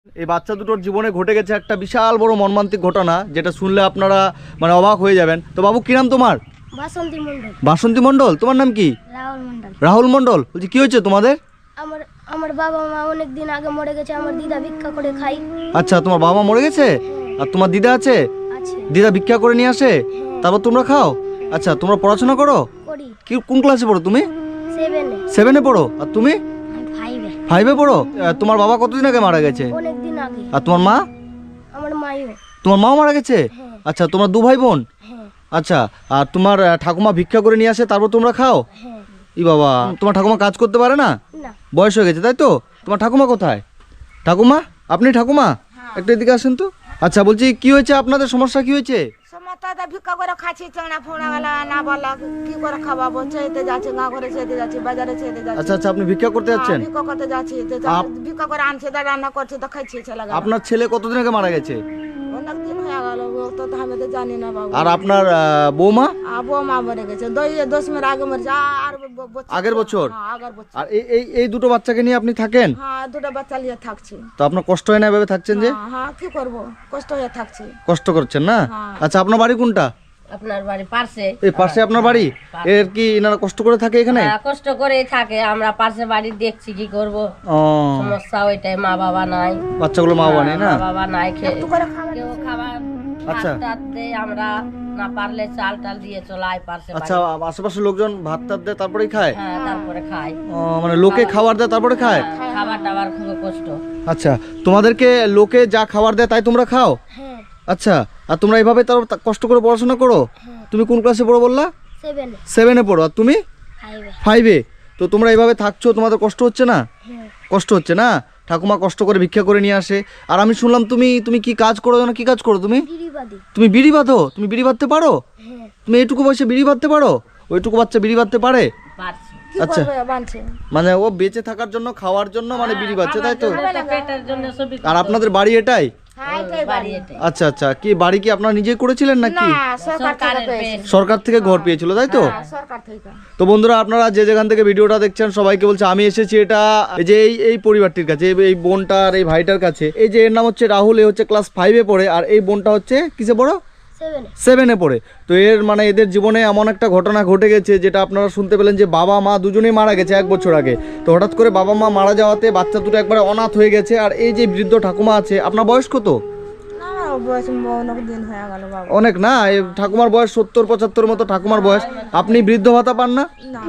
এই বাচ্চা দুটোর জীবনে ঘটে গেছে একটা বিশাল বড় মর্মান্তিক ঘটনা, যেটা শুনলে আপনারা মানে অবাক হয়ে যাবেন। তো বাবু কি নাম তোমার? বাসন্তী মণ্ডল। বাসন্তী মণ্ডল। তোমার নাম কি? রাহুল মণ্ডল। রাহুল মণ্ডল। বলছি কি হয়েছে তোমাদের? আমার বাবা মা অনেক দিন আগে মরে গেছে, আমার দিদা ভিক্ষা করে খাই। আচ্ছা, তোমার বাবা মরে গেছে আর তোমার দিদা আছে? আছে। দিদা ভিক্ষা করে নিয়ে আসে, তারপর তোমরা খাও? আচ্ছা, তোমরা পড়াশোনা করো? করি। কি কোন ক্লাসে পড়ো তুমি? 7-এ। 7-এ পড়ো। আর তুমি? 5-এ। 5-এ পড়ো। তোমার বাবা কতদিন আগে মারা গেছে? অনেক দিন আগে। আর তোমার মা? আমার মাইও। তোমার মাও মারা গেছে? হ্যাঁ। আচ্ছা, তোমরা 2 ভাই বোন? হ্যাঁ। আচ্ছা, আর তোমার ঠাকুমা ভিক্ষা করে নিয়ে আসে, তারপর তোমরা খাও? হ্যাঁ। ই বাবা, তোমার ঠাকুমা কাজ করতে পারে না? না। বয়স হয়ে গেছে তাই তো? তোমার ঠাকুমা কোথায়? ঠাকুমা, আপনি ঠাকুমা? একটু এদিকে আসেন তো। আচ্ছা, বলছি কি হয়েছে, আপনাদের সমস্যা কি হয়েছে? সমস্যাটা ভিক্ষা করে খাচ্ছি, চেংড়া ফোঁড়া গেলা না বলা কি করে খাওয়াবো, চেতে যাচ্ছে, গা ঘরে চেতে যাচ্ছি, বাজারে চেতে যাচ্ছি। আচ্ছা আচ্ছা, আপনি ভিক্ষা করতে যাচ্ছেন? ভিক্ষা করতে যাচ্ছি, ভিক্ষা করে আনছে, রান্না করছে, তো খাইছি ছেলে। আপনার ছেলে কতদিন আগে মারা গেছে? অনেক দিন হয়ে গেল, তো আমি তো জানি না বাবু। আর আপনার বৌমা? বৌমা মরে গেছে 10 মিনিট আগে মরেছে। আর আগের বছর? আগের বছর। আর এই দুটো বাচ্চাকে নিয়ে আপনি থাকেন? হ্যাঁ, 2টা বাচ্চা নিয়ে থাকছি। তো আপনার কষ্ট হয় না এভাবে থাকছেন যে? হ্যাঁ, কি করবো, কষ্ট হয়ে থাকছি। কষ্ট করছেন না? হ্যাঁ। আচ্ছা, আপনার বাড়ি কোনটা? আপনার বাড়ি পার্শ্বে। এই পাশে আপনার বাড়ি? এর কি এনারা কষ্ট করে থাকে এখানে? কষ্ট করে থাকে, আমরা পার্শ্বে বাড়ি দেখছি, কি করব, ও, সমস্যা ওইটাই, মা বাবা নাই। বাচ্চাগুলো মা বাবা নেই না? মা বাবা নাই, একটু করে খাওয়া কেউ খাবার আচ্ছা। ভাত দেয়, আমরা না পারলে চাল টাল দিয়ে চলাই পার্শ্বে আচ্ছা, আশেপাশের লোকজন ভাত টাত দেয় তারপরেই খায়? হ্যাঁ, তারপরে খাই। মানে লোকে খাবার দেয় তারপরে খায়? খাবার টাবার খুব কষ্ট। আচ্ছা, তোমাদেরকে লোকে যা খাবার দেয় তাই তোমরা খাও? হ্যাঁ। আচ্ছা, আর তোমরা এইভাবে তার কষ্ট করে পড়াশোনা করো? তুমি কোন ক্লাসে পড়ো বললা? 7-এ। 7-এ পড়ো। আর তুমি? 5-এ। 5-এ। তো তোমরা এইভাবে থাকছো, তোমাদের কষ্ট হচ্ছে না? হ্যাঁ। কষ্ট হচ্ছে না? ঠাকুমা কষ্ট করে ভিক্ষা করে নিয়ে আসে। আর আমি শুনলাম তুমি কি কাজ করো না? কি কাজ করো তুমি? গিরিবাদী। তুমি বিড়ি বাঁধো? তুমি বিড়ি বাঁধতে পারো? হ্যাঁ। তুমি এইটুকু বয়সে বিড়ি বাঁধতে পারো? ওইটুকু বাচ্চা বিড়ি বাঁধতে পারে? পারছি। কি আচ্ছা। করবে, বানছে। মানে ও বেঁচে থাকার জন্য, খাওয়ার জন্য মানে বিড়ি বাঁধছে তাই তো? পেটের জন্য সবই। আর আপনাদের বাড়ি এটাই? হ্যাঁ, এটাই বাড়ি বাড়ি। এটাই। আচ্ছা আচ্ছা, কি বাড়ি কি আপনারা নিজেই করেছিলেন নাকি? না, সরকার থেকে সরকারের পেয়েছে। পেয়েছে। সরকার থেকে ঘর পেয়েছিল তাই তো? হ্যাঁ, সরকার থেকে। তো বন্ধুরা, আপনারা যে যেখান থেকে ভিডিওটা দেখছেন সবাইকে বলছে আমি এসেছি এটা এই যে এই পরিবারটির কাছে, এই বোনটার এই ভাইটার কাছে। এই যে এর নাম হচ্ছে রাহুল, এ হচ্ছে ক্লাস 5-এ পড়ে, আর এই বোনটা হচ্ছে কিসে পড়ো? 7-এ। 7-এ পড়ে। তো এর মানে এদের জীবনে এমন একটা ঘটনা ঘটে গেছে, যেটা আপনারা শুনতে পেলেন যে বাবা মা দুজনেই মারা গেছে 1 বছর আগে। তো হঠাৎ করে বাবা মা মারা যাওয়াতে বাচ্চা দুটো একবারে অনাথ হয়ে গেছে। আর এই যে বৃদ্ধ ঠাকুমা আছে, আপনার বয়স কত? না, বয়স অনেক দিন হয়ে গেল বাবু। অনেক না? এই ঠাকুমার বয়স 70-75 মতো ঠাকুমার বয়স। আপনি বৃদ্ধ ভাতা পান না? না।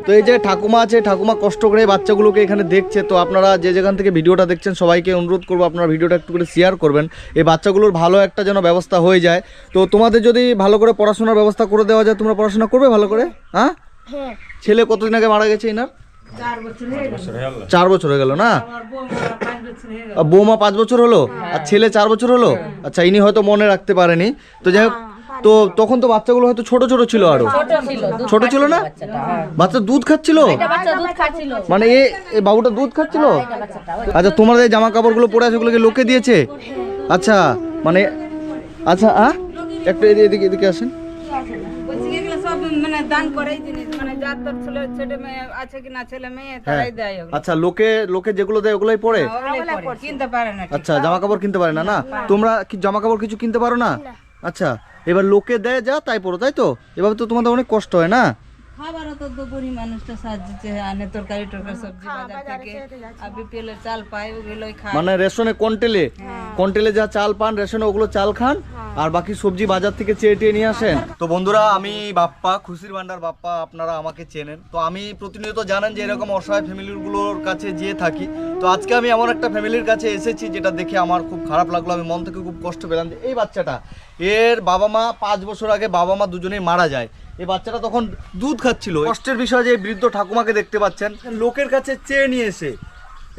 তো এই যে ঠাকুমা আছে, ঠাকুমা কষ্ট করে বাচ্চাগুলোকে এখানে দেখছে। তো আপনারা যে যেখান থেকে ভিডিওটা দেখছেন সবাইকে অনুরোধ করবো আপনারা ভিডিওটা একটু করে শেয়ার করবেন, এই বাচ্চাগুলোর ভালো একটা যেন ব্যবস্থা হয়ে যায়। তো তোমাদের যদি ভালো করে পড়াশোনার ব্যবস্থা করে দেওয়া যায়, তোমরা পড়াশোনা করবে ভালো করে? হ্যাঁ। হ্যাঁ। ছেলে কতদিন আগে মারা গেছে এনার? 4 বছর হয়ে গেল না? আর বৌমা 5 বছর হলো, আর ছেলে 4 বছর হলো। আচ্ছা, ইনি হয়তো মনে রাখতে পারেনি। তো যাই হোক, তো তখন তো বাচ্চাগুলো হয়তো ছোট ছোট ছিল, আরো ছোট ছিল, দুধ ছোট ছিল না? বাচ্চাটা, হ্যাঁ। বাচ্চা দুধ খাচ্ছিল? বাচ্চা দুধ খাচ্ছিল। মানে এই বাবুটা দুধ খাচ্ছিল? বাচ্চাটা আচ্ছা, তোমাদের জামা কাপড়গুলো পরে আছে ওগুলোকে লোকে দিয়েছে? আচ্ছা, মানে আচ্ছা একটু এদিকে এদিকে আসেন। বলছি এগুলো সব মানে দান করেই জিনিস, মানে যার তোর ছেলে মেয়ে আছে কিনা, ছেলে মেয়ে তারাই দেয় ওগুলো। আচ্ছা, লোকে যেগুলো দেয় ওগুলোই পরে? ওগুলোই পরে, কিনতে পারে না। আচ্ছা, জামা কাপড় কিনতে পারে না? না, তোমরা কি জামা কাপড় কিছু কিনতে পারো না? আচ্ছা, এবার লোকে দেয় যা তাই পড়ো তাই তো? এভাবে তো তোমাদের অনেক কষ্ট হয় না? খাবারও তো গরিব মানুষটা সাহায্য আনে, তরকারি সবজি বাজার থেকে, আর বিপিএল এর চাল পায়, ওগুলোই খায়। মানে রেশনে কন্টেলে যা চাল পান রেশনে ওগুলো চাল খান, আর বাকি সবজি বাজার থেকে চেয়ে নিয়ে আসেন। তো বন্ধুরা, আমি বাপ্পা, খুশির ভান্ডার বাপ্পা, আপনারা আমাকে চেনেন। তো আমি প্রতিনিয়ত জানেন যে এরকম অসহায় ফ্যামিলিগুলোর কাছে যেয়ে থাকি। তো আজকে আমি এমন একটা ফ্যামিলির কাছে এসেছি যেটা দেখে আমার খুব খারাপ লাগলো। আমি মন থেকে খুব কষ্ট পেলাম যে এই বাচ্চাটা, এর বাবা মা 5 বছর আগে বাবা মা দুজনেই মারা যায়। এই বাচ্চাটা তখন দুধ খাচ্ছিল। কষ্টের বিষয় যে বৃদ্ধ ঠাকুমাকে দেখতে পাচ্ছেন লোকের কাছে চেয়ে নিয়ে এসে,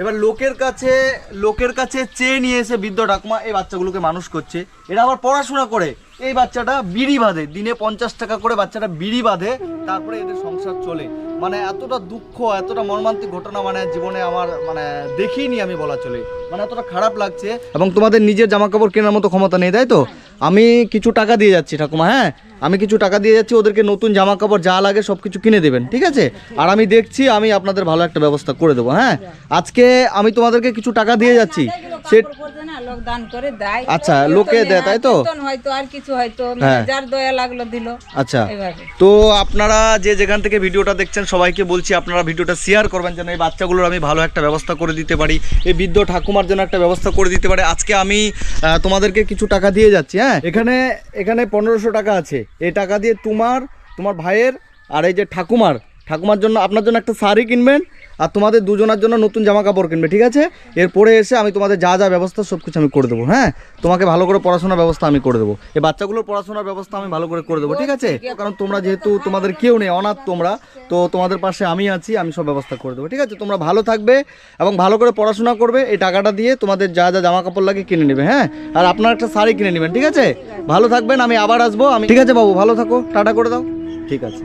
এবার লোকের কাছে চেয়ে নিয়ে এসে বৃদ্ধ ঠাকুমা এই বাচ্চাগুলোকে মানুষ করছে। এরা আবার পড়াশোনা করে। এই বাচ্চাটা বিড়ি বাঁধে, দিনে 50 টাকা করে বাচ্চাটা বিড়ি বাঁধে, তারপরে এদের সংসার চলে। মানে এতটা দুঃখ, এতটা মর্মান্তিক ঘটনা মানে জীবনে আমার মানে দেখিনি আমি বলা চলে। মানে এতটা খারাপ লাগছে। এবং তোমাদের নিজের জামা কাপড় কেনার মতো ক্ষমতা নেই তাই তো? আমি কিছু টাকা দিয়ে যাচ্ছি ঠাকুমা, হ্যাঁ আমি কিছু টাকা দিয়ে যাচ্ছি, ওদেরকে নতুন জামা কাপড় যা লাগে সব কিছু কিনে দেবেন, ঠিক আছে? আর আমি দেখছি আমি আপনাদের ভালো একটা ব্যবস্থা করে দেবো। হ্যাঁ আজকে আমি তোমাদেরকে কিছু টাকা দিয়ে যাচ্ছি, সে কাপড় পরছে না, লোক দান করে দেয়। আচ্ছা লোকে দেয় তাই তো? কীর্তন হয়তো আর কিছু হয়তো হ্যাঁ। যার দয়া লাগলো দিল আচ্ছা এভাবে। তো আপনারা যে যেখান থেকে ভিডিওটা দেখছেন সবাইকে বলছি আপনারা ভিডিওটা শেয়ার করবেন যেন এই বাচ্চাগুলোর আমি ভালো একটা ব্যবস্থা করে দিতে পারি, এই বৃদ্ধ ঠাকুমার জন্য একটা ব্যবস্থা করে দিতে পারি। আজকে আমি তোমাদেরকে কিছু টাকা দিয়ে যাচ্ছি। হ্যাঁ এখানে 1500 টাকা আছে, এই টাকা দিয়ে তোমার ভাইয়ের আর এই যে ঠাকুমার জন্য আপনার জন্য একটা শাড়ি কিনবেন, আর তোমাদের দুজনের জন্য নতুন জামা কাপড় কিনবে, ঠিক আছে? এরপরে এসে আমি তোমাদের যা যা ব্যবস্থা সব কিছু আমি করে দেবো। হ্যাঁ তোমাকে ভালো করে পড়াশোনার ব্যবস্থা আমি করে দেবো, এই বাচ্চাগুলোর পড়াশোনার ব্যবস্থা আমি ভালো করে দেবো, ঠিক আছে? কারণ তোমরা যেহেতু তোমাদের কেউ নেই, অনাথ তোমরা, তো তোমাদের পাশে আমি আছি, আমি সব ব্যবস্থা করে দেবো, ঠিক আছে? তোমরা ভালো থাকবে এবং ভালো করে পড়াশোনা করবে, এই টাকাটা দিয়ে তোমাদের যা যা জামা কাপড় লাগে কিনে নেবে। হ্যাঁ আর আপনার একটা শাড়ি কিনে নেবেন, ঠিক আছে? ভালো থাকবেন, আমি আবার আসবো। ঠিক আছে বাবু, ভালো থাকো, টাটা করে দাও। ঠিক আছে।